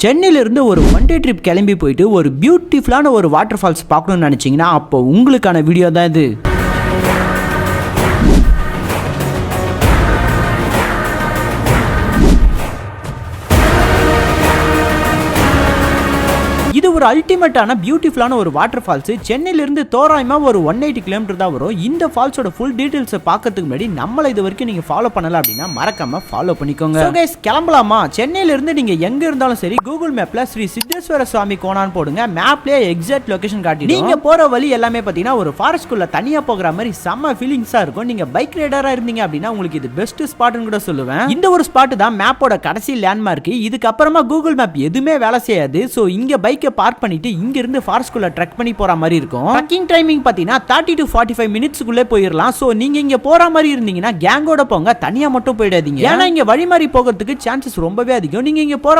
சென்னையில இருந்து ஒரு ஒன் டே ட்ரிப் கிளம்பி போயிட்டு ஒரு பியூட்டிஃபுல்லான ஒரு வாட்டர் ஃபால்ஸ் பார்க்கணும்னு நினைச்சீங்கன்னா அப்போ உங்களுக்கான வீடியோ தான் இது. இது ஒரு அல்டிமேட்டான பியூட்டிஃபுல்லான ஒரு வாட்டர் ஃபால்ஸ். சென்னையில இருந்து தோராயமா ஒரு 180 கிலோமீட்டர் தான் வரும். இந்த ஃபால்ஸோட ஃபுல் டீடைல்ஸ் பார்க்கிறதுக்கு முன்னாடி நம்மள இது வரைக்கும் நீங்க ஃபாலோ பண்ணல அப்படின்னா மறக்காம ஃபாலோ பண்ணிக்கோங்க. சோ गाइस கிளம்பலாமா? சென்னையில இருந்து நீங்க எங்க இருந்தாலும் சரி கூகுள் மேப்ல ஸ்ரீ சித்தேஸ்வர சுவாமி கோனான்னு போடுங்க. மேப்லயே எக்ஸாக்ட் லொகேஷன் காட்டிடும். நீங்க போற வழி எல்லாமே பாத்தீங்கன்னா ஒரு ஃபாரஸ்ட்குள்ள தனியா போகிற மாதிரி செம்ம ஃபீலிங்ஸா இருக்கும். நீங்க பைக் ரைடரா இருந்தீங்க அப்படின்னா உங்களுக்கு இது பெஸ்ட் ஸ்பாட்னு கூட சொல்லுவேன். இந்த ஒரு ஸ்பாட் தான் மேப்போட கடைசி லேண்ட்மார்க். இதுக்கு அப்புறமா கூகுள் மேப் எதுவுமே வேலை செய்யாது. சோ இங்க பைக் பார்க் பண்ணிட்டு இங்க இருந்து ஃபாரஸ்ட்குள்ள ட்ரெக் பண்ணி போற மாதிரி இருக்கும். ட்ரெக்கிங் டைமிங் பாத்தீங்கன்னா 30 to 45 மினிட்ஸ்க்குள்ளே போயிடலாம். சோ நீங்க இங்க போற மாதிரி இருந்தீங்கன்னா கேங்கோட போங்க, தனியா மட்டும் போயிடாதீங்க. ஏன்னா இங்க வழி மாறி போகிறதுக்கு சான்சஸ் ரொம்பவே அதிகம். நீங்க இங்க போற